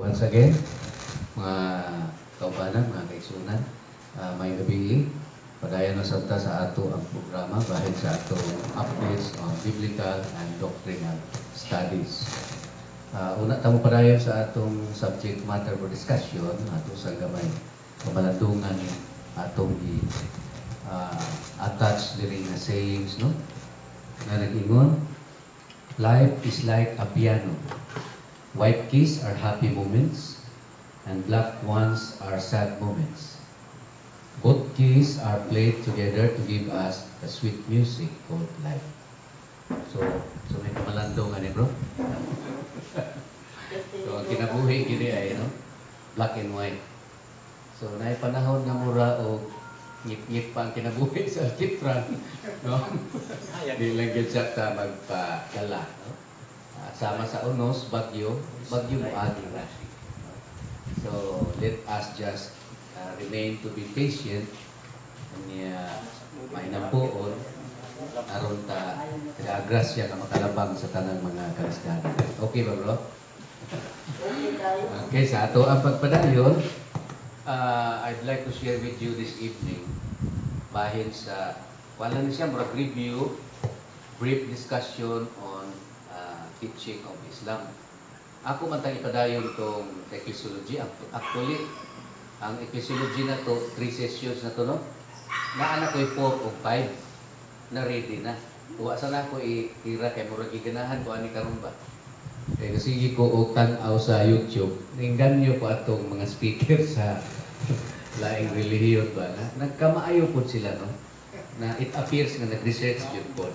once again, mga kaubanan, mga kaigsunan, may gabi, padayon na sabta sa ato ang programa bahin sa ato updates on biblical and doctrinal studies. Una tamo padayon sa atong subject matter for discussion, ato sa gamay kamalandungan atong attach diri nga sayings, no? Nga nag-ingon, life is like a piano. White keys are happy moments, and black ones are sad moments. Both keys are played together to give us the sweet music called life. So may kamalandong ani bro. So ang kinabuhi gini ay black and white. So naay panahon nga mura o ngit-ngit pa ang kinabuhi sa kitran, no? Di lang gyud siya ta magpadala, no? Sama sa unos bagyo mo agi. So let us just remain to be patient niya mainampuon aron ta agrasya ka makalabang sa tanang mga karisdanan. Okay ba bro? Okay, sa ato ang pagpadayon, I'd like to share with you this evening bahin sa wala ni siya murag review, brief discussion on teaching of Islam. Ako man tang ipadayon itong ecclesiology. Actually, ang ecclesiology na to, 3 sessions na to, no? Naanak ko'y 4 o 5 na ready na. Tuwa sana ko ira kay murag giganahan ko ani karon ba. Kaya kasi ko o tanaw sa YouTube, ninggan nyo ko atong mga speaker sa laing relihiyon ba na nagkamaayo po sila, no? Na it appears nga nag-research yun po.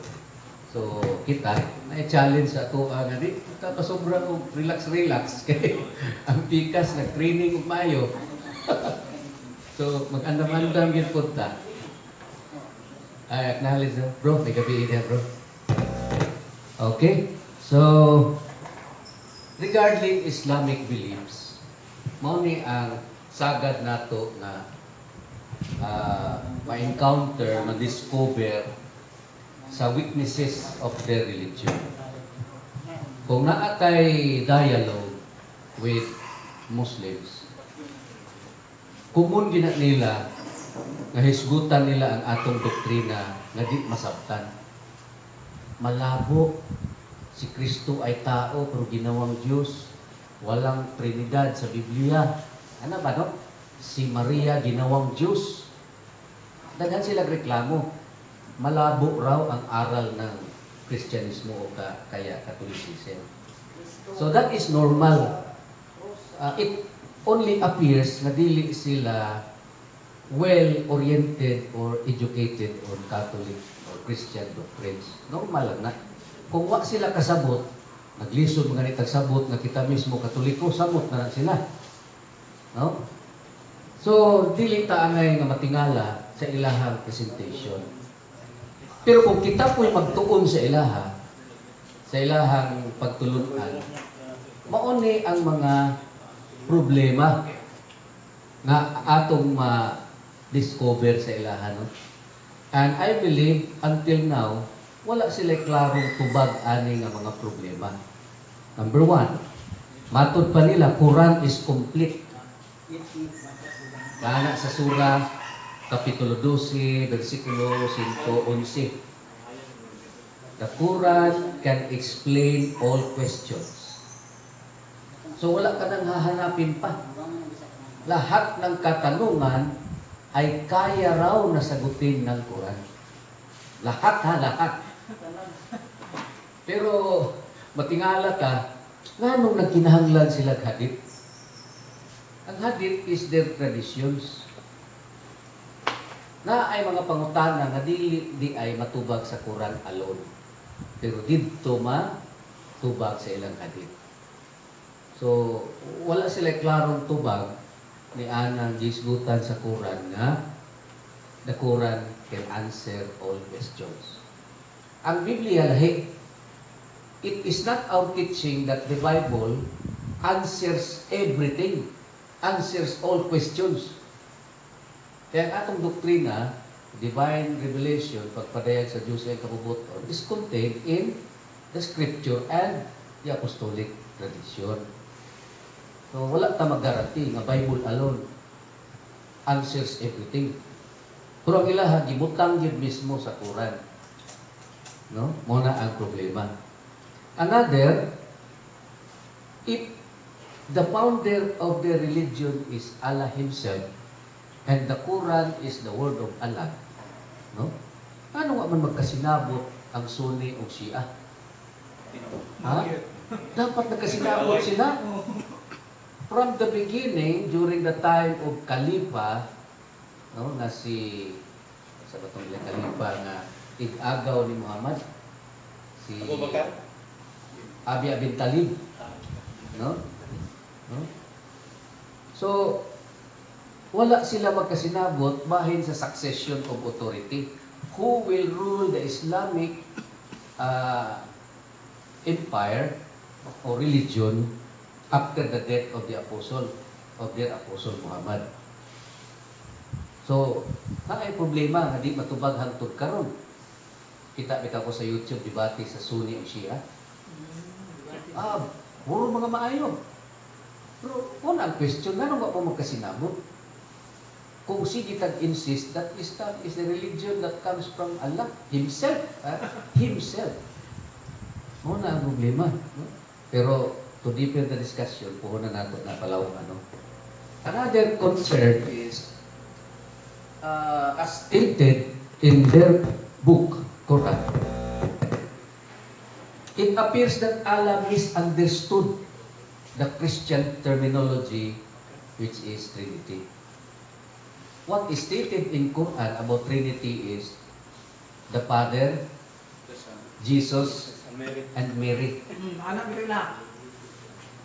So kita na-challenge sa ato nga di pasobra og relax kay ang pikas nag-training og maayo. So mag-andam-andam gyud pud ta. Ay acknowledge bro, may gabi ida bro. Okay. So regarding Islamic beliefs, mao ni ang sagad nato na ma-encounter, ma-discover sa weaknesses of their religion. Kung naatay dialogue with Muslims, kumun gina nila nga hisgutan nila ang atong doktrina nga di masabtan. Malabo, si Kristo ay tao pero ginawang Diyos. Walang Trinidad sa Biblia. Ano ba no? Si Maria ginawang Diyos. Daghan sila reklamo. Malabo raw ang aral ng Kristyanismo o kaya Catholicism. So that is normal. It only appears na dili sila well-oriented or educated on Catholic or Christian doctrines. Normal lang na. Kung wa sila kasabot, naglisod mga nitag sabot na kita mismo Katoliko, sabot na lang sila. No? So, dili ta angay nga matingala sa ilahang presentation. Pero kung kita po'y magtuon sa ilahang pagtulunan, mauni ang mga problema nga atong ma-discover sa ilahan. No? And I believe, until now, wala sila klarong tubag ani nga mga problema. Number 1, matod pa nila, Quran is complete. Kana sa surah Kapitulo 12, versikulo 111. The Quran can explain all questions. So wala ka nang hahanapin pa. Lahat ng katanungan ay kaya raw na sagutin ng Quran. Lahat. Pero matingala ka, nganong nagkinahanglan sila hadith? Ang hadith is their traditions. Na ay mga pangutana nga di ay matubag sa Quran alone. Pero didto matubag sa ilang hadith. So wala sila klarong tubag ni anang gisgutan sa Quran nga the Quran can answer all questions. Ang Biblia lahi. It is not our teaching that the Bible answers everything, answers all questions. Kaya ang atong doktrina, divine revelation, pagpadayag sa Diyos ay kabubuton, is contained in the scripture and the apostolic tradition. So wala ta mag-guarantee nga Bible alone answers everything. Pero ang ilaha gibutang gyud mismo sa Quran. No? Muna ang problema. Another, if the founder of the religion is Allah himself and the Quran is the word of Allah, no? Ano nga man magkasinabot ang Sunni o Shia? Ha? Dapat nagkasinabot sila. From the beginning, during the time of Khalifa, no, na si sa batong Khalifa nga tig-agaw ni Muhammad, si Abu Bakar, Abi bin Talib, no? No? So wala sila magkasinabot bahin sa succession of authority. Who will rule the Islamic empire or religion after the death of their apostle Muhammad? So, naay problema nga di matubag hangtod karon. Kita ko sa YouTube debate sa Sunni o Shia. Puro mga maayo. Pero una ang question, nga ba mo magkasinabot? Kung sige tag-insist that Islam is the religion that comes from Allah Himself. Himself. Muna ang problema. No? Pero to deepen the discussion, puhunan nato na palawang ano. Another concern is as stated in their book, Quran. It appears that Allah misunderstood the Christian terminology, which is Trinity. What is stated in Quran about Trinity is the Father, Jesus, and Mary.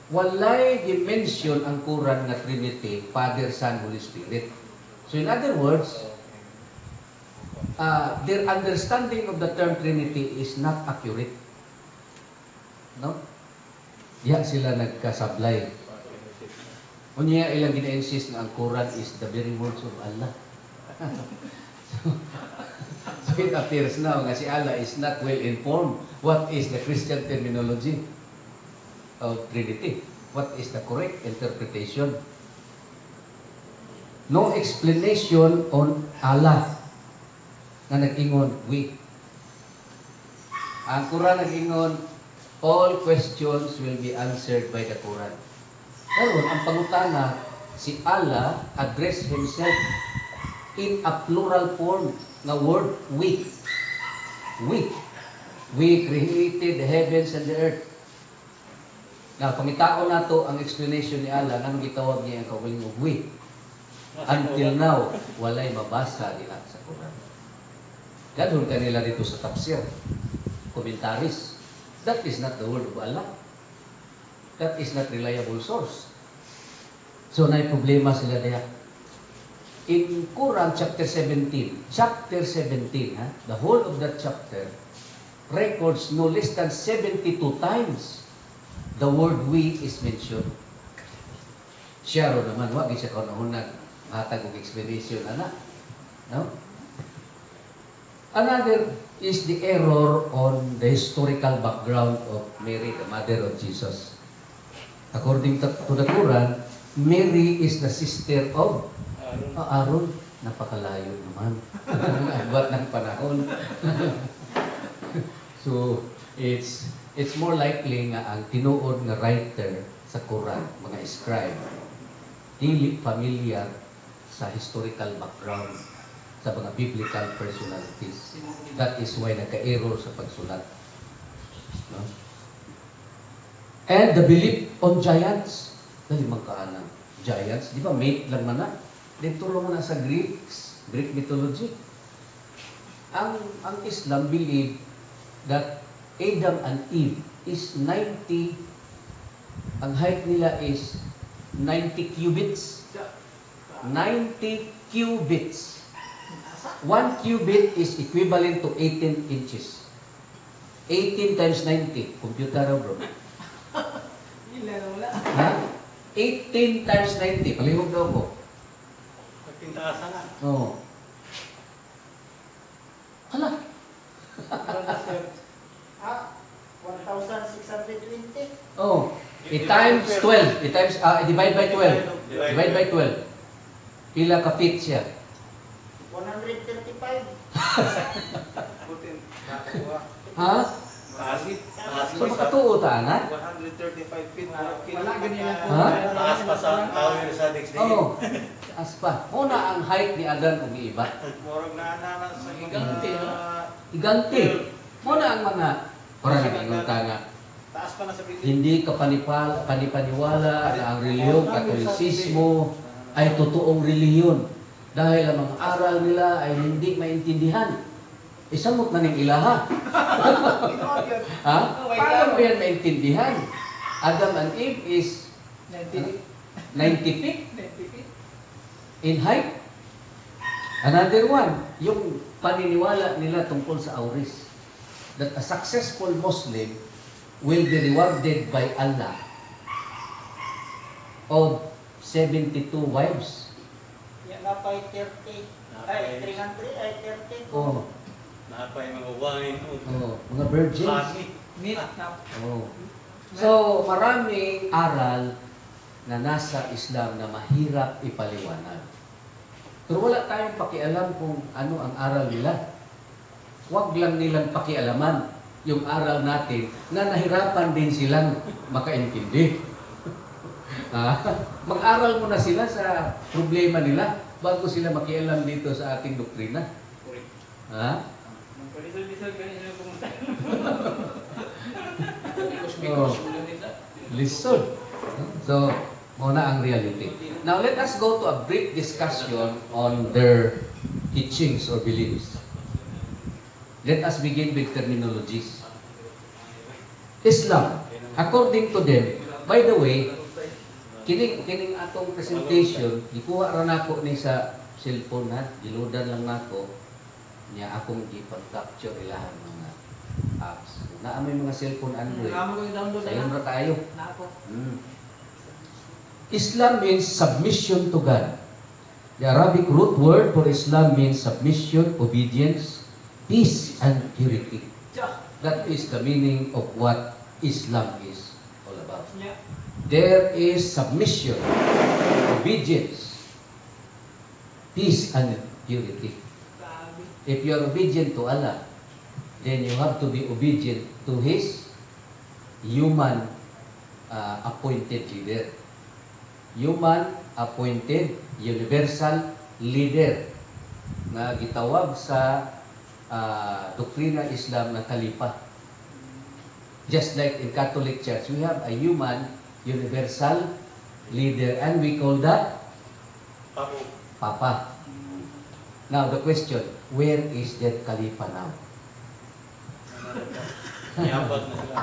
Walay gi-mention ang Quran na Trinity, Father, Son, Holy Spirit. So in other words, their understanding of the term Trinity is not accurate. No? Diya sila nagkasablay. Unya ilang gina-insist na ang Quran is the very words of Allah. So it appears now nga si Allah is not well informed what is the Christian terminology of Trinity. What is the correct interpretation? No explanation on Allah na nag-ingon, we. Ang Quran nag-ingon, all questions will be answered by the Quran. Karon ang pangutana, si Allah address himself in a plural form na word we. We created the heavens and the earth. Now, pangitaon nato ang explanation ni Allah, anong gitawag niya ang kaugaling of we. Until now, walay mabasa nila sa Quran. Gadon kanila dito sa tafsir, commentaries. That is not the word of Allah. That is not reliable source. So, na problema sila diya. In Quran chapter 17, the whole of that chapter records no less than 72 times the word we is mentioned. Siya ro naman, wag siya kaunahunag hatag og explanation ana. No? Another is the error on the historical background of Mary, the mother of Jesus. According to the Quran, Mary is the sister of Aaron. Napakalayo naman. Agbat ng panahon. So, it's more likely nga ang tinuod nga writer sa Quran, mga scribe, dili familiar sa historical background sa mga biblical personalities. That is why nagka-error sa pagsulat. No? And the belief on giants. Dali magkaanang giants. Di ba mate lang man na? Dito mo na sa Greek mythology. Ang Islam believe that Adam and Eve is 90, ang height nila is 90 cubits. 90 cubits. 1 cubit is equivalent to 18 inches. 18 times 90. Computer raw, bro. Ha? 18 times 90. Palihog daw ko. Pagpintaasan na. Oo. Hala. 1,620. Oo. I-times 12. Divide by 12. Divide by 12. Pila ka feet siya? 135. Ha? Taas So makatuo ta na? 135 feet. Wala ganyan po. Ha? Taas pa sa tower sa Dixie. Oo. Aspa. Muna ang height ni Adan ug ni iba. Murag na sa Gigante, no? Iganti. Muna ang mga para nagingon ka nga. Taas pa na sa building. Hindi ka panipaniwala na ang reliyon, katolisismo ay totoong reliyon. Dahil ang mga aral nila ay hindi maintindihan. Isamot na ng ilaha. Ha? Paano mo yan maintindihan? Adam and Eve is 90 feet in height. Another one, yung paniniwala nila tungkol sa auris. That a successful Muslim will be rewarded by Allah of 72 wives. Yan na pa 30. Ay, 300, ay 30. Oh, Napay mga wine. mga virgins. Honey. Meat na. Oh. So, maraming aral na nasa Islam na mahirap ipaliwanag. Pero wala tayong pakialam kung ano ang aral nila. Huwag lang nilang pakialaman yung aral natin na nahirapan din silang makaintindi. Mag-aral muna sila sa problema nila bago sila makialam dito sa ating doktrina. Ha? Oh, listen. So, muna ang reality. Now, let us go to a brief discussion on their teachings or beliefs. Let us begin with terminologies. Islam, according to them, by the way, kining atong presentation, gikuha ra nako ni sa cellphone na, giludan lang nako niya akong gipag-capture ilahan mga apps. Naamay mga cellphone Android. Namo ko i-download Sayon ra tayo. Nako. Islam means submission to God. The Arabic root word for Islam means submission, obedience, peace, and purity. That is the meaning of what Islam is all about. Yeah. There is submission, obedience, peace, and purity. Grabe. If you are obedient to Allah, then you have to be obedient to His human appointed leader. Human appointed universal leader na gitawag sa doktrina Islam na Khalifa. Just like in Catholic Church, we have a human universal leader and we call that Papo. Papa. Now the question, where is that Khalifa now? Yabag na sila.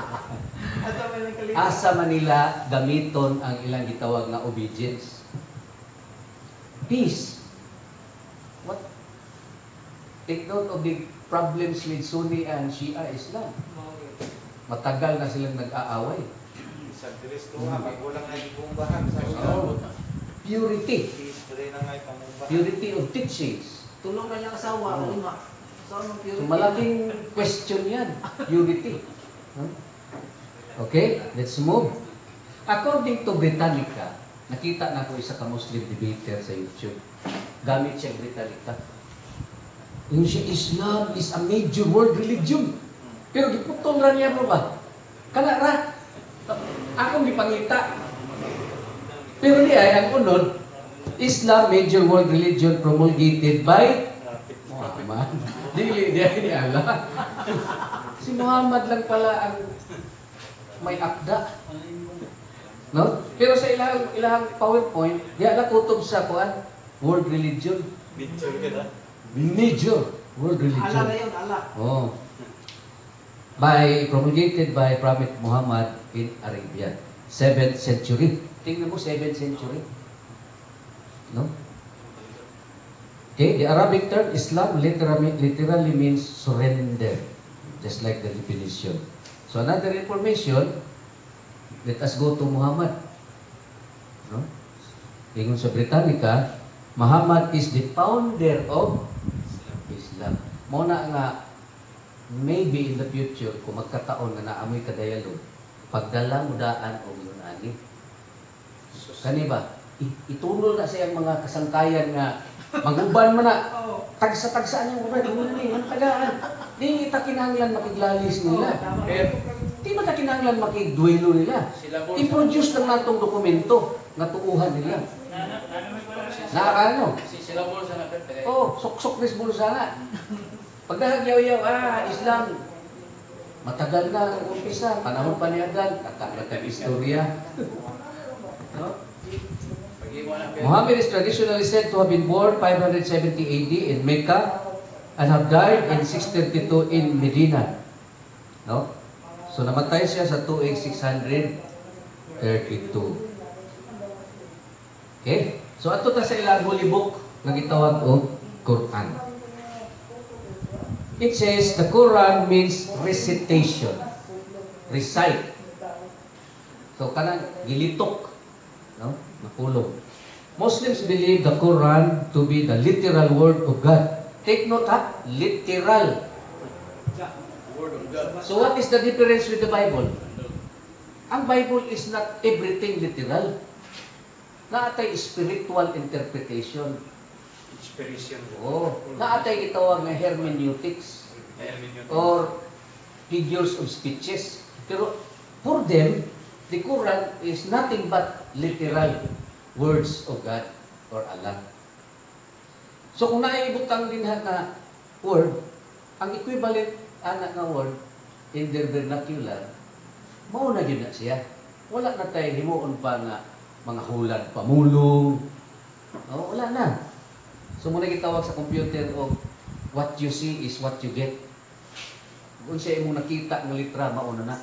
Ato may nagkalito. Asa Manila gamiton ang ilang gitawag na obedience. Peace. What? Take note of the problems with Sunni and Shia Islam. Matagal na silang nag-aaway. Sa Kristo nga, magulang na ibumbahan sa Oh. Purity. history na nga pamumbahan. Purity of teachings. Tulong na niyang asawa, Oh. lima. So, anong So purity? malaking question yan. Purity. Huh? Okay, let's move. According to Britannica, nakita na ko isa ka Muslim debater sa YouTube. Gamit siya Britannica. Yung siya, Islam is a major world religion. Pero giputol ra niya mo ba? Kana ra. Akong gipangita. Pero di ay ang unod, Islam major world religion promulgated by Muhammad. Dili ni Allah. Si Muhammad lang pala ang may akda. No? Pero sa ilang PowerPoint, di ala kutob sa kuan world religion. Picture ka na. Major world Ala religion. na yun, ala. Oh. Promulgated by Prophet Muhammad in Arabia. 7th century. Tingnan mo, 7th century. No? Okay, the Arabic term Islam literally means surrender. Just like the definition. So another information, let us go to Muhammad. No? Ingon sa Britannica, Muhammad is the founder of Islam. Muna nga, maybe in the future, kung magkataon na naamoy kadayalog, pagdala mudaan o yun ani. Kani ba? Itunol na siya ang mga kasangkayan nga maguban man na tagsa-tagsaan yung uban, ang tagaan. Di kita kinahanglan makiglalis nila. Di ba ta kinahanglan makigduelo nila? I-produce lang natong dokumento nga tuuhan nila. Nakakano? Sila bulsa na pet. Oh, sok-sok ris bulsa nga. Pagdahagyaw-yaw, Islam. Matagal na ang umpisa, panahon pa ni Adan, istorya. No? Muhammad is traditionally said to have been born 570 AD in Mecca and have died in 632 in Medina. No? So namatay siya sa 632. Okay? So ato ta sa ilang holy book nga gitawag og Quran. It says the Quran means recitation. Recite. So kanang gilitok, no? Napulong. Muslims believe the Quran to be the literal word of God. Take note ha, literal. Word of God. So what is the difference with the Bible? Ang Bible is not everything literal. Naatay spiritual interpretation. Inspiration. Oh, naatay gitawag nga hermeneutics or figures of speeches. Pero for them, the Quran is nothing but literal words of God or Allah. So kung naibutang din na word, ang equivalent anak na word in their vernacular, mao na yun na siya. Wala na tayo himuon pa nga mga hulad pamulong. No, wala na. So muna gitawag sa computer o what you see is what you get. Kung siya imong nakita ng litra, mao na na.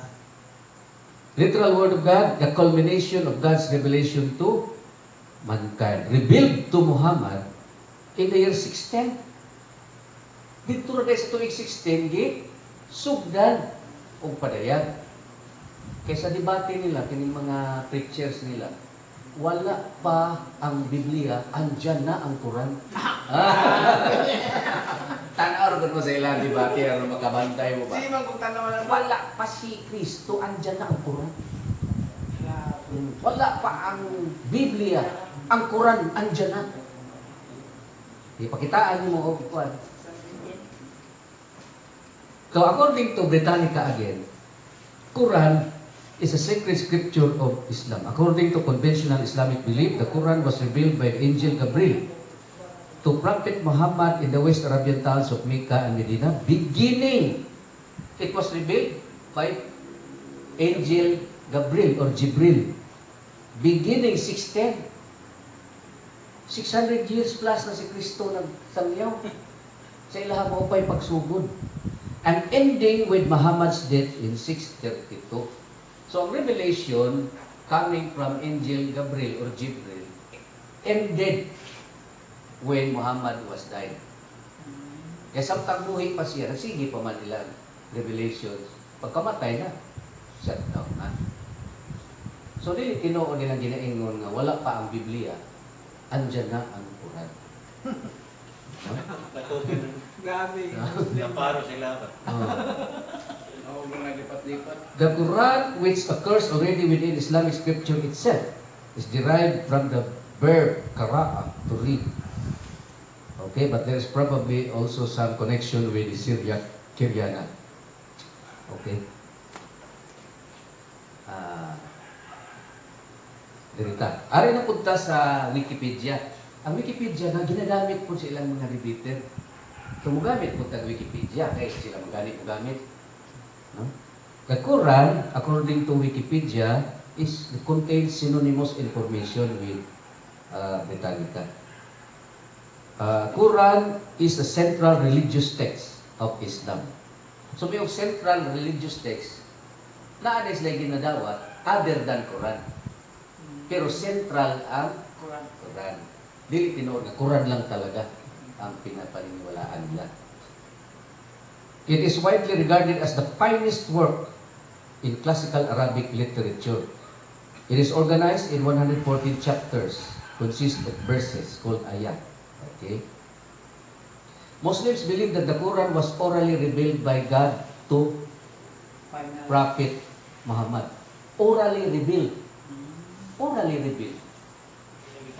Literal word of God, the culmination of God's revelation to mankind. Revealed to Muhammad in the year 610. Dito na tayo sa tuig 610, sugdan o padayag. Kaysa debate nila, kining mga preachers nila, wala pa ang Biblia, andyan na ang Quran. Tanaw rin mo sa ilang debate, ano makabantay mo ba? Hindi man kung tanaw na Wala pa si Kristo, andyan na ang Quran. Wala pa ang Biblia, ang Quran, andyan na. Ipakitaan niyo mo, Kuan. So according to Britannica again, Quran is a sacred scripture of Islam. According to conventional Islamic belief, the Quran was revealed by Angel Gabriel to Prophet Muhammad in the West Arabian towns of Mecca and Medina. Beginning, it was revealed by Angel Gabriel or Jibril. Beginning 610. 600 years plus na si Kristo nagsangyaw. Sa ilaha mo pa'y pagsugod. And ending with Muhammad's death in 632. So ang revelation coming from Angel Gabriel or Jibril ended when Muhammad was died. Kaya samtang buhay pa siya, sige pa man ilang revelations. Pagkamatay na, shut down na. So dili tinuod nilang ginaingon nga wala pa ang Biblia, andyan na ang Quran. Grabe. Naparo sila ba? Oo, mga lipat-lipat. The Quran, which occurs already within Islamic scripture itself, is derived from the verb qara'a, to read. Okay, but there is probably also some connection with the Syriac Kiryana. Okay. Dirita. Ari na punta sa Wikipedia. Ang Wikipedia na ginagamit po sa ilang mga repeater. So, mugamit po tag Wikipedia kaya sila magamit. No? The Quran, according to Wikipedia, contains synonymous information with Britannica. Quran is the central religious text of Islam. So, may central religious text na ada sila ginadawat other than Quran. Pero central ang Quran. Dili tinuod na Quran lang talaga ang pinapaniniwalaan nila. It is widely regarded as the finest work in classical Arabic literature. It is organized in 114 chapters, consist of verses called ayat. Okay. Muslims believe that the Quran was orally revealed by God to Prophet Muhammad. orally revealed. Orally revealed.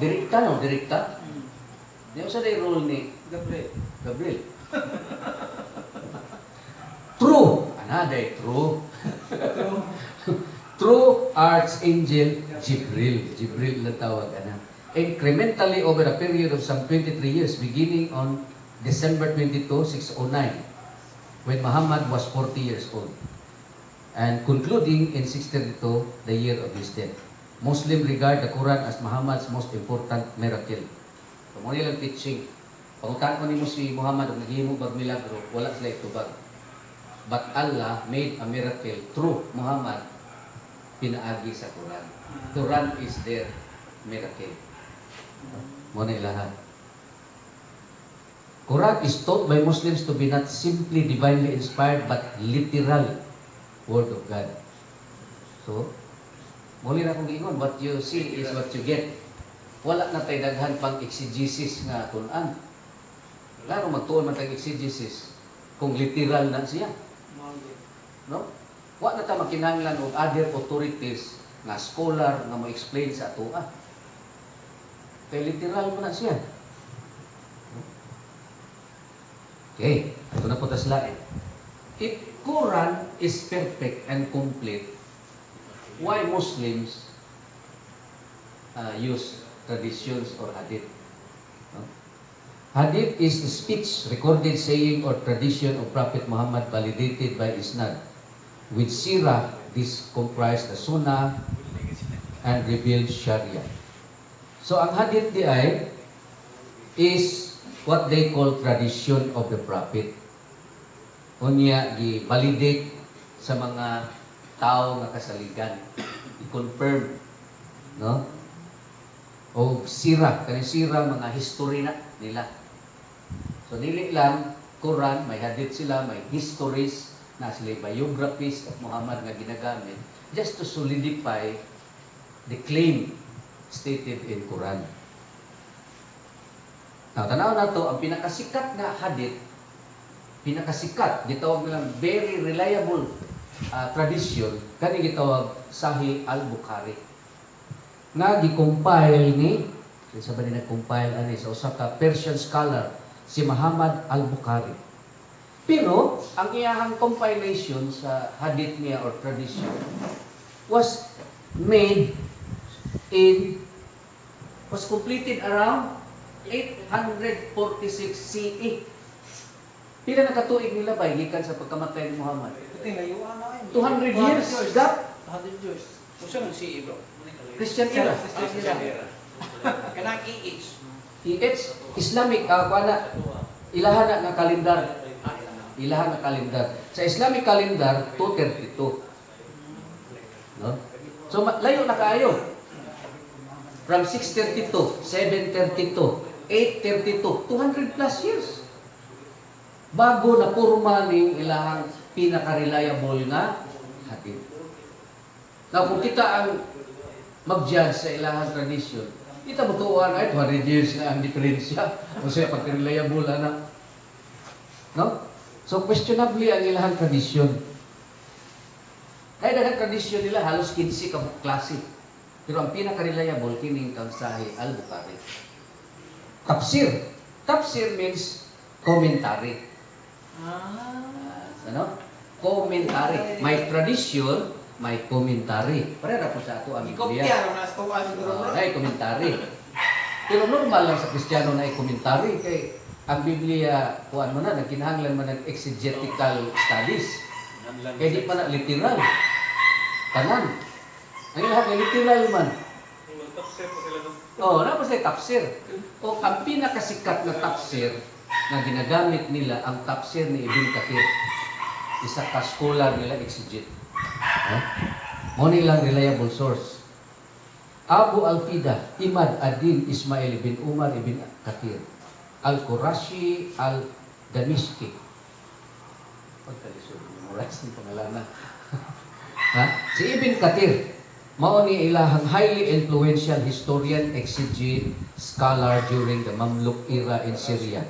Direkta no, direkta. Di sa day role ni Gabriel. True. Another true. True Archangel Jibril. Jibril na tawag ana. Incrementally over a period of some 23 years, beginning on December 22, 609, when Muhammad was 40 years old, and concluding in 632, the year of his death. Muslims regard the Quran as Muhammad's most important miracle. So, muna lang teaching. Pangutan ko ni mo si Muhammad, naghihimo bag milagro, wala sila itubag. But Allah made a miracle through Muhammad, pinaagi sa Quran. Quran is their miracle. Muna ilahan. Quran is taught by Muslims to be not simply divinely inspired, but literal Word of God. So, muli na kong ingon, what you see is what you get. Wala na tayo daghan pang exegesis nga tunan. Klaro magtuon man tayong exegesis kung literal na siya. No? Wa na ta makinahanglan og other authorities nga scholar nga mo explain sa atua. Kay literal mo na siya. Okay, ito na po ta slide. If Quran is perfect and complete, why Muslims use traditions or hadith? No? Hadith is the speech, recorded saying or tradition of Prophet Muhammad validated by Isnad. With Sirah, this comprised the Sunnah and revealed Sharia. So ang hadith di ay is what they call tradition of the Prophet. Unya gi-validate sa mga tao nga kasaligan, i-confirm, no? O sira, kani sira mga history na nila. So dili lang Quran, may hadith sila, may histories na sila biographies of Muhammad nga ginagamit just to solidify the claim stated in Quran. Now, tanaw na to, ang pinakasikat na hadith, pinakasikat, gitawag nilang very reliable tradition, kani gitawag Sahih al-Bukhari. Nga gi-compile ni, sa ba nag-compile ani sa usa ka Persian scholar, si Muhammad al-Bukhari. Pero ang iyahang compilation sa hadith niya or tradition was completed around 846 CE. Pila na katuig nila ba gikan sa pagkamatay ni Muhammad? 200 years gap. 100 years. Usa man si bro. Christian era. Kanang EH. EH Islamic kuana ilahan na nga kalendar. Ilahan na kalendar. Sa Islamic calendar 232. No? So layo na kaayo. From 632, 732, 832, 200 plus years. Bago na purma ning ilahang pinaka-reliable nga hadith. Now, kung kita ang mag-judge sa ilahang tradition, kita butuan ay 200 years na ang diferensya. O siya, pag-reliable na. No? So, questionably ang ilahang tradition. Kaya daghang tradition nila, halos 15 ka klase. Pero ang pinaka-reliable, kining kang Sahih al-Bukhari. Tafsir. Tafsir means commentary. Ano? Commentary. May tradition, may commentary. Pareha po sa ato ang Biblia. Ay, commentary. Pero normal lang sa Kristiyano na ay commentary. Kay ang Biblia, kuan mo na, nagkinahanglan mo ng exegetical studies. Kaya di pa na literal. Tanan. Ang lahat na literal man. Oo, na po sa tafsir. O ang pinakasikat na tafsir na ginagamit nila ang tafsir ni Ibn Kathir. Isa ka scholar nila exegete. Mo nilang reliable source. Abu Al-Fida, Imad ad-Din Ismail bin Umar ibn Kathir, Al-Qurashi Al-Damishki. Pagkalisod, memorize ng pangalan na. Si Ibn Kathir, mao ni ilahang highly influential historian, exegete, scholar during the Mamluk era in Syria.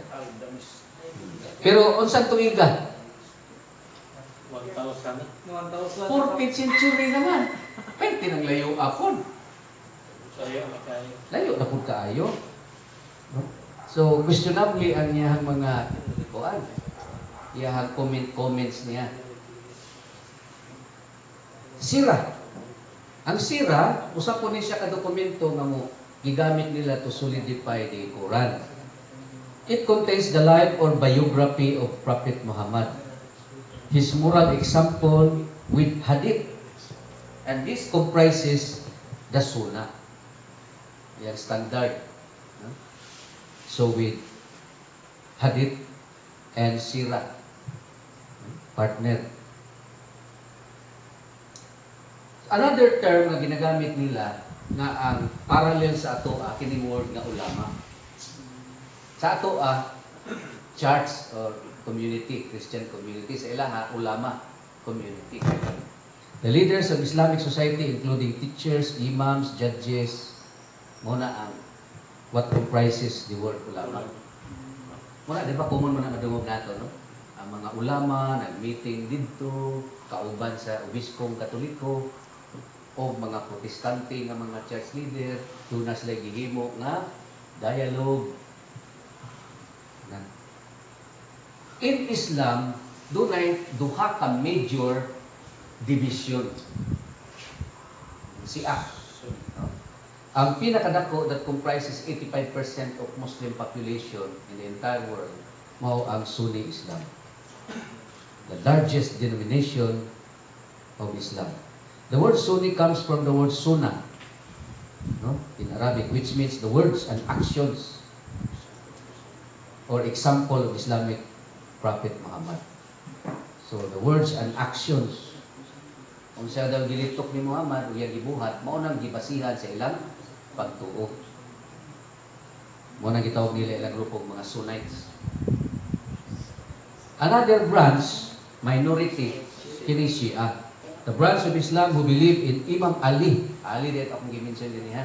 Pero unsang tuiga? 14th century naman. Pwede nang layo apon. Sayo, makay. Layo na po kaayo. No? So, questionably ang iyang mga kuan, iyang comments niya. Sira. Ang sira, usa po ni siya ka dokumento nga mo gigamit nila to solidify the Quran. It contains the life or biography of Prophet Muhammad, his moral example with hadith, and this comprises the Sunnah. Yan standard. No? So with hadith and sirah, partner. Another term na ginagamit nila nga ang parallel sa atoa kining word nga ulama. Sa atoa, church or community, Christian community, sa ilaha ulama community. The leaders of Islamic society including teachers, imams, judges, muna ang what comprises the word ulama. Muna, di ba common mo na madungog nato, no? Ang mga ulama nag-meeting dito, kauban sa obispong Katoliko o mga protestante nga mga church leader, tuna sila gihimo nga dialogue. In Islam, dunay duha ka major division. Siya. No? Ang pinakadako that comprises 85% of Muslim population in the entire world, mao ang Sunni Islam. The largest denomination of Islam. The word Sunni comes from the word Sunnah, no? In Arabic, which means the words and actions or example of Islamic Prophet Muhammad. So the words and actions, kung siya daw gilitok ni Muhammad o iyang gibuhat, mao nang gibasihan sa ilang pagtuo. Mao nang gitawag nila ilang grupo mga Sunnites. Another branch, minority, kini Shia. The branch of Islam who believe in Imam Ali. Ali, dito akong gimension din niya.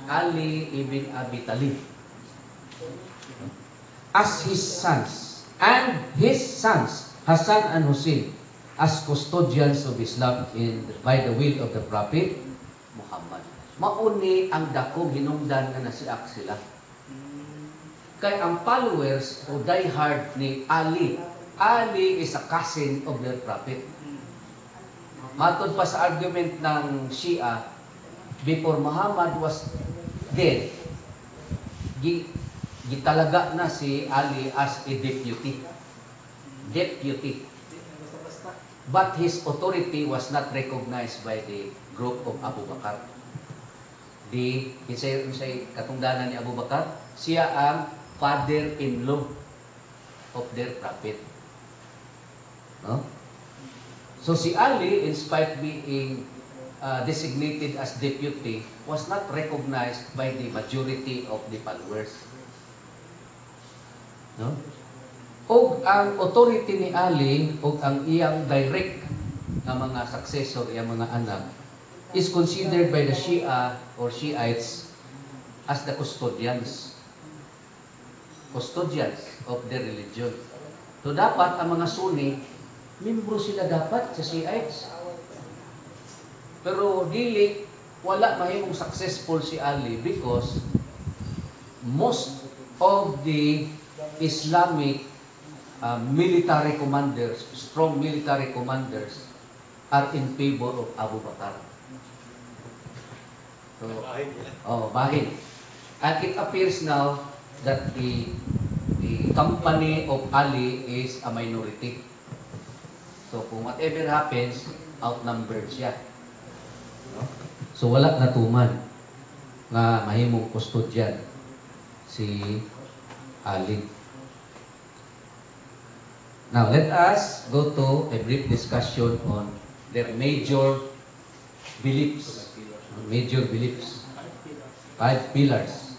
Ali ibn Abi Talib. As his sons, and his sons, Hassan and Hussein, as custodians of Islam by the will of the Prophet Muhammad. Mauni ang dakong hinungdan nga nasiak sila. Kay ang followers o diehard ni Ali, Ali is a cousin of their Prophet. Matod pa sa argument ng Shia, before Muhammad was dead, gitalaga na si Ali as a deputy. But his authority was not recognized by the group of Abu Bakr. Isa'y katungdanan ni Abu Bakr, siya ang father-in-law of their prophet. No? So si Ali, in spite being designated as deputy, was not recognized by the majority of the followers. No? O ang authority ni Ali o ang iyang direct na mga successor, iyang mga anak, is considered by the Shia or Shiites as the custodians of their religion. So dapat ang mga Sunni, membro sila dapat sa Shiites. Pero dili, wala mahimong successful si Ali because most of the Islamic military commanders, strong military commanders, are in favor of Abu Bakr. So, bahin. And it appears now that the company of Ali is a minority. So, kung whatever happens, outnumbered siya. No? So, wala natuman nga mahimong kustodyan si Ali. Now, let us go to a brief discussion on their major beliefs. Five pillars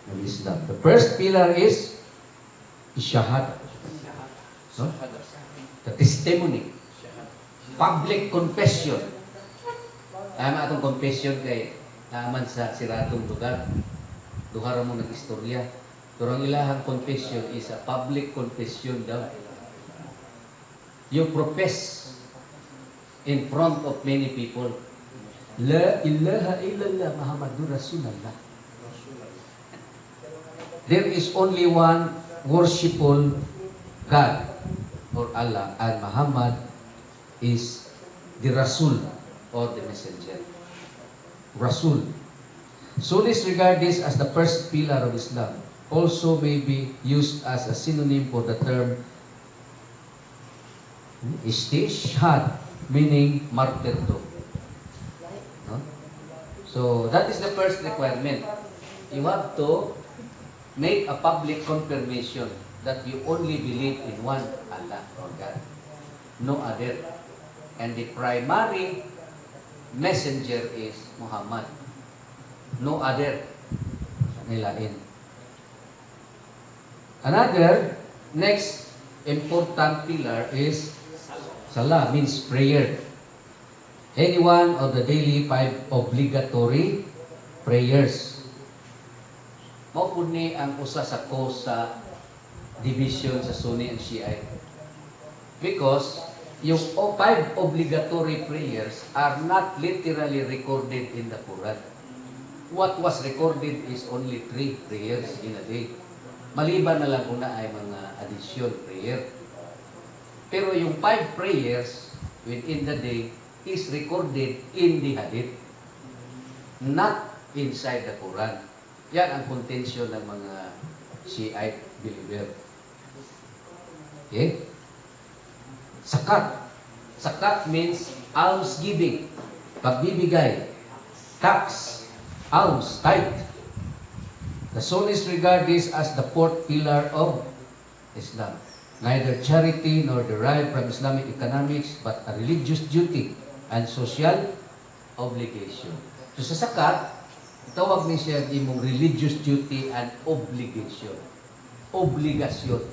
of Islam. The first pillar is Shahada. No? The testimony. Public confession. Tama atong confession kay naman sa siratong lugar. Duha mo nag-istorya. Pero ang ilahang confession is a public confession daw. You profess in front of many people. La ilaha illallah Muhammadur Rasulullah. There is only one worshipful God or Allah, and Muhammad is the Rasul or the messenger. Rasul. Sunnis regard this as the first pillar of Islam. Also may be used as a synonym for the term istishhad, meaning martyrdom. No? So that is the first requirement. You have to make a public confirmation that you only believe in one Allah or God, no other. And the primary messenger is Muhammad, no other. Nilain. Another next important pillar is Salah, means prayer. Any one of the daily 5 obligatory prayers. Mao pud ni ang usa sa cause sa division sa Sunni and Shiite. Because yung 5 obligatory prayers are not literally recorded in the Quran. What was recorded is only 3 prayers in a day. Maliban na lang una ay mga addition prayer. Pero yung 5 prayers within the day is recorded in the hadith, not inside the Quran. Yan ang contention ng mga Shiite believer. Okay? Zakat. Zakat means almsgiving, pagbibigay, tax, alms, tithe. The Sunnis regard this as the 4th pillar of Islam. Neither charity nor derived from Islamic economics, but a religious duty and social obligation. So sa zakat, tawag ni siya imong religious duty and obligation. Obligasyon.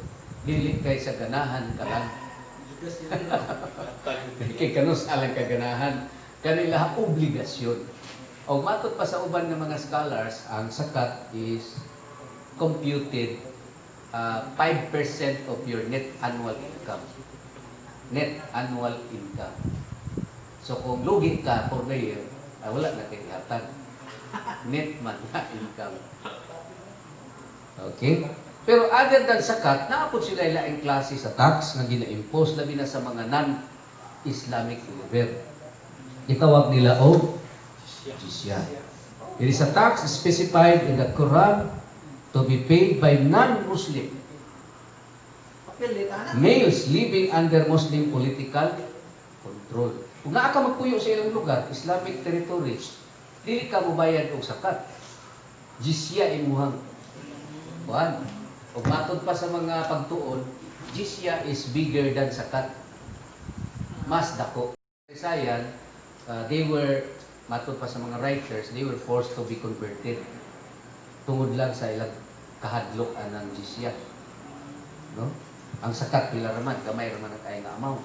Dili kay sa ganahan ka lang. Kay kanus alang kaganahan. Kanila obligasyon. O matod pa sa uban ng mga scholars, ang zakat is computed 5% of your net annual income. Net annual income. So kung lugi ka for the year, wala na kay ihatag. Net man na income. Okay? Pero other than zakat, naapod sila ilaing klase sa tax na gina-impose labi na sa mga non-Islamic believer. Itawag nila o jizya. It is a tax specified in the Quran to be paid by non-Muslim males living under Muslim political control. Kung naa ka magpuyo sa ilang lugar, Islamic territories, dili ka mubayad og zakat. Jizya imuhang kuan. Ug matod pa sa mga pagtuon, jizya is bigger than zakat. Mas dako. Sayan, they were matod pa sa mga writers, they were forced to be converted. Tungod lang sa ilang kahadlok anang jizya. No? Ang zakat pila raman, gamay raman ang kaya nga amount.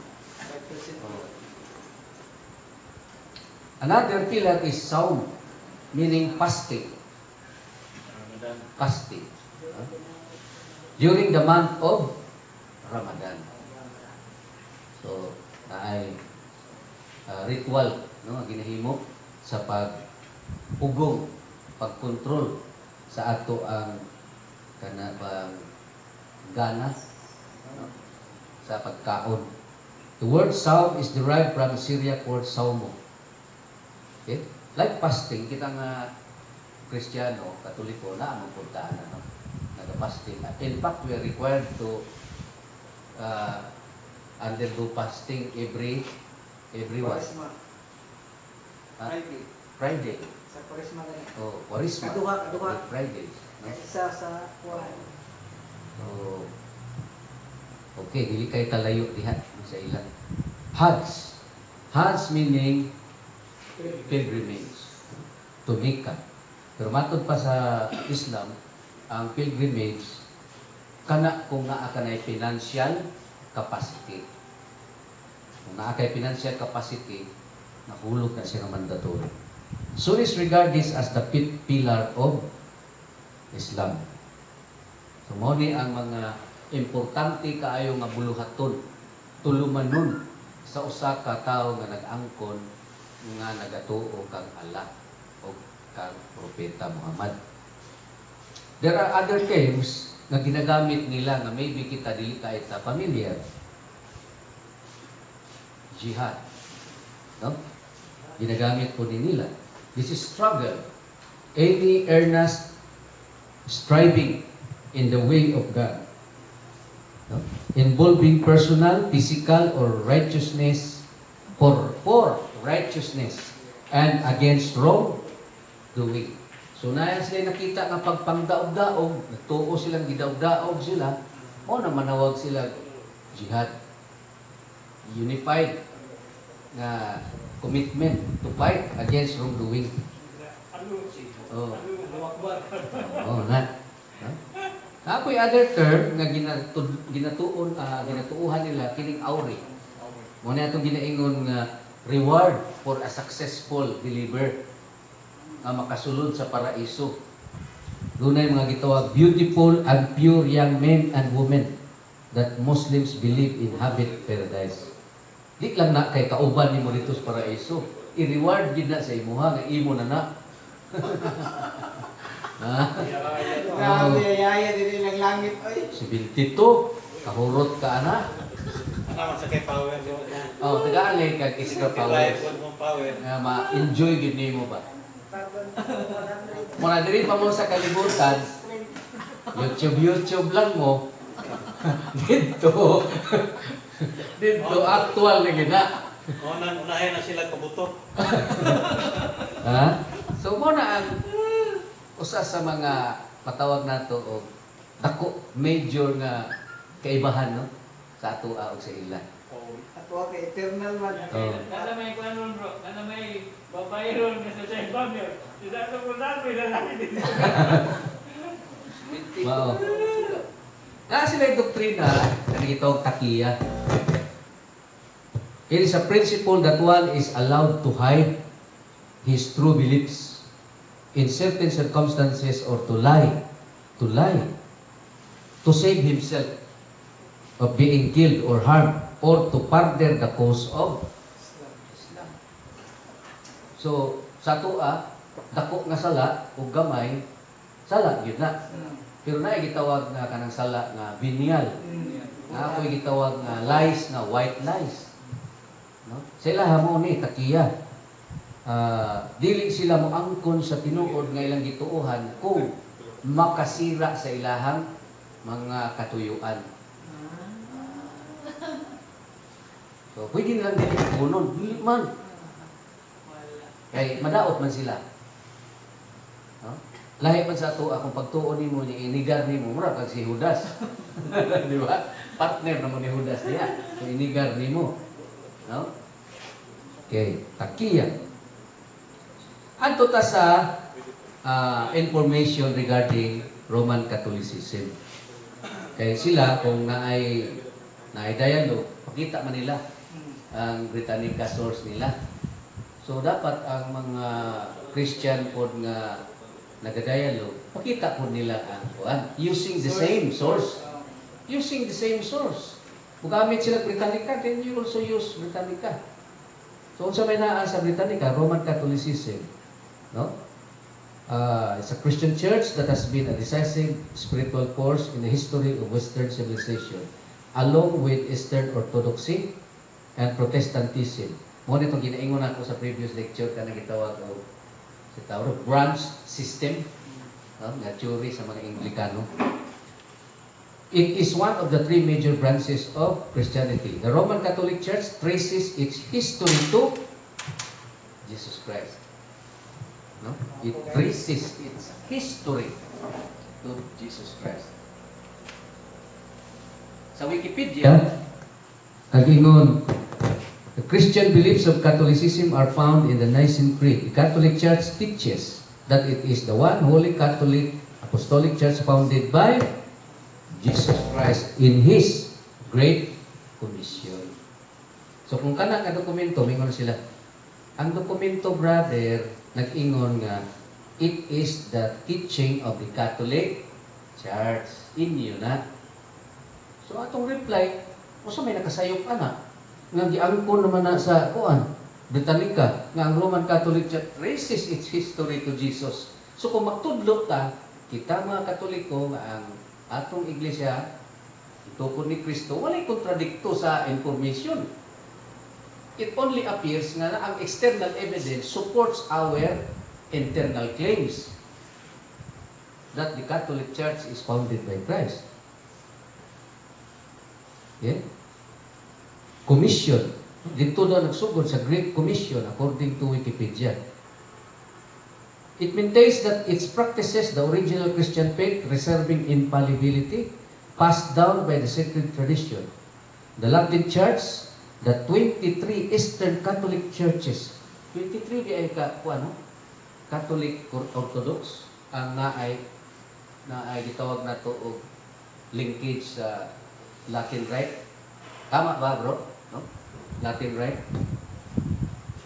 Another pillar is saum, meaning fasting. Fasting. During the month of Ramadan. So, ay ritual, no, ginahimo sa pag-ugong, pagkontrol sa ato ang kanabang gana, no, sa pagkaon. The word saum is derived from Syriac word saumo. Okay? Like fasting, kita nga Kristiyano, Katoliko, na ang puntaan na, no? Nag-fasting. In fact, we are required to undergo fasting every what? Friday. Sa Kwaresma ganit. Oh, Kwaresma. Kaduha. Friday. No? Isa sa kuwan. So, okay, dili kay talayo diha sa ilan. Hajj. Hajj meaning pilgrimage to Mecca. Pero matod pa sa Islam, ang pilgrimage kana kung naa kanay financial capacity. Kung naa kay financial capacity, nahulog na siya ng mandatory. Sunnis regard this as the 5th pillar of Islam. So, mo ni ang mga importante kaayo nga buluhaton, tulumanon sa usa ka tawo nga nag-angkon nga nagatuo kang Allah o kang Propeta Muhammad. There are other terms na ginagamit nila nga maybe kita dili kahit familiar. Jihad. No? Ginagamit po din nila. This is struggle. Any earnest striving in the way of God. No? Involving personal, physical, or righteousness for righteousness and against wrong doing. So na sila nakita nga pagpangdaog-daog, nagtuo silang gidaog-daog sila, o na manawag sila jihad. Unified na commitment to fight against wrongdoing. Oh. Oh, na. Ako'y other term nga ginatuuhan nila kining awri. Mo na itong ginaingon nga reward for a successful believer nga makasulod sa paraiso. Dunay mga gitawag beautiful and pure young men and women that Muslims believe inhabit paradise. Di lang na kay kauban nimo dito sa paraiso. I-reward gid na sa imuha nga imo na na. Grabe, yaya din ng langit. Ay, Si 22, kahurot ka na. Ano sa kay power yo na. Oh, tagaan kag extra power. Life mo power. Nga ma-enjoy gid nimo ba. Muna diri pa mo sa kalibutan, YouTube lang mo. Dito. Dito actual na gina. Unahin na sila kabuto. Ha? So mo na ang usa sa mga patawag nato og dako major nga kaibahan no sa ato og sa ilan. ato ka eternal man. Oh. Nana may kanon bro, nana may babayron na sa pamilya. Isa sa punan may lalaki din. Wow. Na sila yung doktrina na gitawag takiya. It is a principle that one is allowed to hide his true beliefs in certain circumstances or to lie, to save himself of being killed or harmed or to further the cause of Islam. So, sa tuwa, dako nga sala o gamay, sala yun na. Pero na gitawag nga kanang sala nga binyal. Na ako'y gitawag nga lies nga white lies. No? Sila hamo ni takiya. Dili sila mo angkon sa tinuod nga ilang gituohan kung makasira sa ilahang mga katuyuan. So, pwede nilang dili kunon. Dili man. Kay madaot man sila. No? Lahi man sa ato akong pagtuon nimo ni inigar nimo mura kag si Judas. Di ba? Partner naman ni Judas niya. So inigar nimo. No? Okay, takiya. Adto ta sa information regarding Roman Catholicism. Kay sila kung naay dialogue, pakita man nila ang Britannica source nila. So dapat ang mga Christian pod nga nagadialogue, pakita po nila ang kuan using the same source. Using the same source. Kung gamit sila Britannica, then you also use Britannica. So unsa may naa sa Britannica, Roman Catholicism, no? It's a Christian church that has been a decisive spiritual force in the history of Western civilization, along with Eastern Orthodoxy and Protestantism. Mo nitong ginaingon ako sa previous lecture kanang gitawag og sa tawag branch system, nga theory sa mga Anglikano. It is one of the three major branches of Christianity. The Roman Catholic Church traces its history to Jesus Christ. No? It traces its history to Jesus Christ. Sa Wikipedia, kagingon, the Christian beliefs of Catholicism are found in the Nicene Creed. The Catholic Church teaches that it is the one holy Catholic Apostolic Church founded by Jesus Christ in His Great Commission. So kung kana ka dokumento, mingon sila. Ang dokumento, brother, nag-ingon nga, it is the teaching of the Catholic Church. Inyo na. So atong reply, usa may nakasayop ana nga giangkon naman na sa kuan Britannica nga ang Roman Catholic Church traces its history to Jesus. So kung magtudlo ta, kita mga Katoliko nga ang atong iglesia itukod ni Kristo, walay kontradikto sa information. It only appears nga ang external evidence supports our internal claims that the Catholic Church is founded by Christ. Yeah? Commission. Dito na nagsugod sa Great Commission according to Wikipedia. It maintains that its practices the original Christian faith, reserving infallibility, passed down by the sacred tradition. The Latin Church, the 23 Eastern Catholic Churches, 23 di ay Catholic Orthodox, ang naay gitawag na to og linkage sa Latin Rite. Tama ba, bro? No? Latin Rite.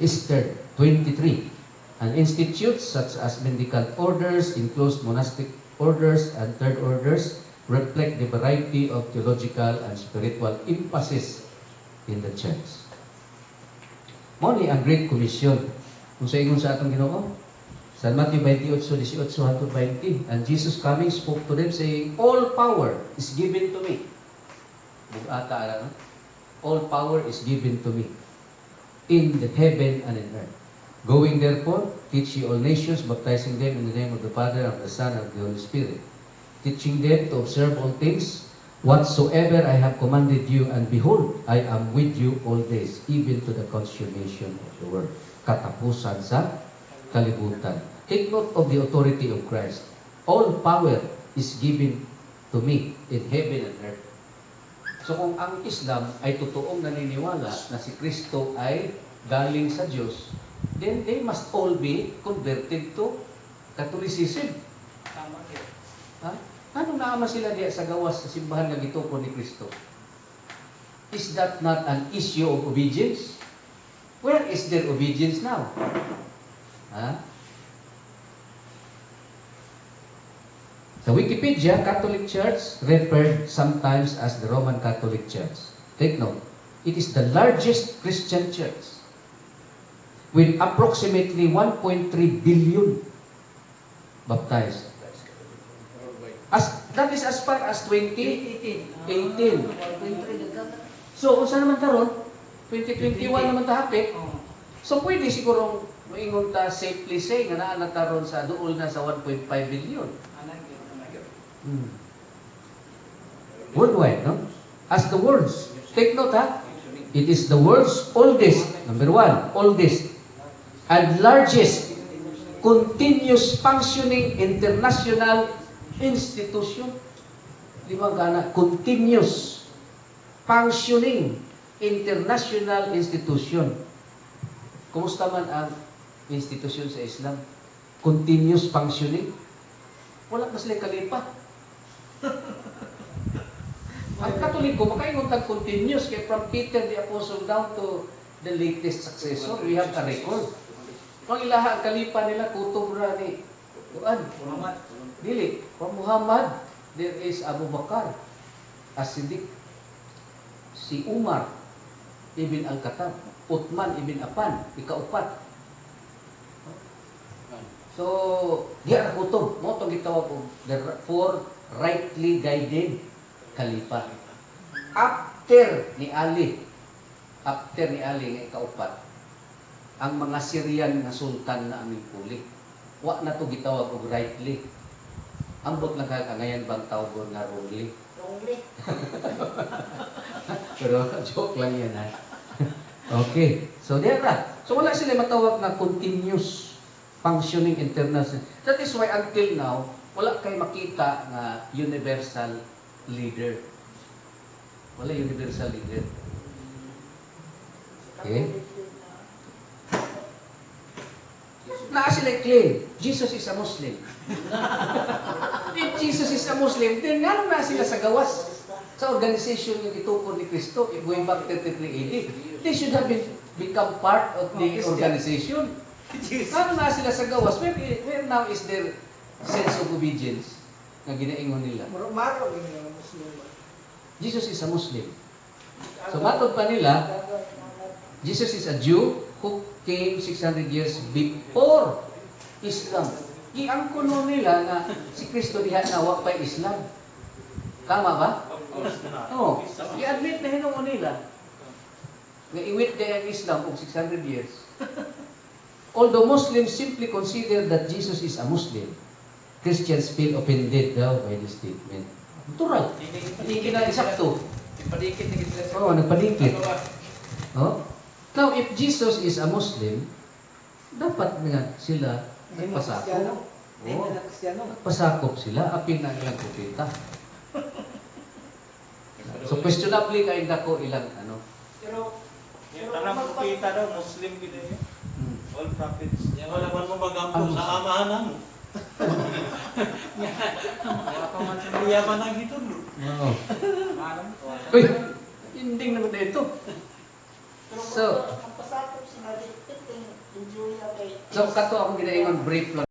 Eastern, 23. And institutes such as mendicant orders, enclosed monastic orders, and third orders reflect the variety of theological and spiritual emphasis in the church. Mao ni ang Great Commission. Kung sa ingon sa atong Ginoo, sa Matthew 28:18-20, and Jesus coming spoke to them saying, all power is given to me. Bugata ara, no? All power is given to me in the heaven and in earth. Going therefore, teach ye all nations, baptizing them in the name of the Father, of the Son, and of the Holy Spirit, teaching them to observe all things whatsoever I have commanded you, and behold, I am with you all days, even to the consummation of the world. Katapusan sa kalibutan. Take note of the authority of Christ. All power is given to me in heaven and earth. So kung ang Islam ay totoong naniniwala na si Kristo ay galing sa Diyos, then they must all be converted to Catholicism. Tama yun. Ha? Anong naama sila diya sa gawas sa simbahan nga gituko ni Kristo? Is that not an issue of obedience? Where is their obedience now? Ha? Sa Wikipedia, Catholic Church referred sometimes as the Roman Catholic Church. Take note, it is the largest Christian church with approximately 1.3 billion baptized. That is as far as 2018. So, unsa naman karon? 2021 naman ta hapit. So, pwede siguro moingon ta safely say nga naa na karon sa duol na sa 1.5 billion. Worldwide, no? As the world's, take note ha, it is the world's oldest, number one, oldest and largest continuous functioning international institution. Lima gana, continuous functioning international institution. Kumusta man ang institusyon sa Islam? Continuous functioning? Wala na sila kalipa. Ang Katoliko, makaingon tag continuous kay from Peter the Apostle down to the latest successor, we have a record. Ang ilaha ang kalipa nila, kutob ra ni Muhammad. Dili, from Muhammad, there is Abu Bakar, As-Siddiq, si Umar ibn Al-Khattab, Uthman ibn Affan, ikaupat. So, diya ra kutob, mo tong gitawag og the four rightly guided Khalifa. After ni Ali nga ikaupat, ang mga Syrian nga sultan na aming puli. Wa na to gitawag og rightly. Ambot lang kangayan bang tawgon nga wrongly. Wrongly. Pero joke lang yan ha. Okay. So there ra. So wala sila matawag na continuous functioning international. That is why until now wala kay makita nga universal leader. Wala universal leader. Okay? Naa sila claim, Jesus is a Muslim. If Jesus is a Muslim, then nga na sila sa gawas sa organization yung itukod ni Kristo, going back 33 AD. They should have become part of the organization. Ano na sila sa gawas? Where now is their sense of obedience na ginaingon nila? Maro yung Muslim. Jesus is a Muslim. So matod pa nila, Jesus is a Jew, who came 600 years before Islam. Giangko no nila nga si Kristo diha na wa pa Islam. Tama ba? Oo. I-admit na hinuon nila. Nga iwit kaya ang Islam og 600 years. Although Muslims simply consider that Jesus is a Muslim, Christians feel offended daw by this statement. Natural. Hindi na eksakto. Ipadikit ni sila sa. Oo, nagpadikit. Oh? Now, if Jesus is a Muslim, dapat nga sila ay pasakop. Oo. Pasakop sila, apin na ilang kupita. So, questionably kayo dako ilang ano. Pero, Yung tanang kupita daw, Muslim gid eh. All prophets. Yan wala man mo magampo sa amahanan mo. Iya man ang gitulo. Oo. Uy, ending naman na ito. pero So- magpasakop sila, dito, enjoy na kay So, kato akong ginaingon brief lang.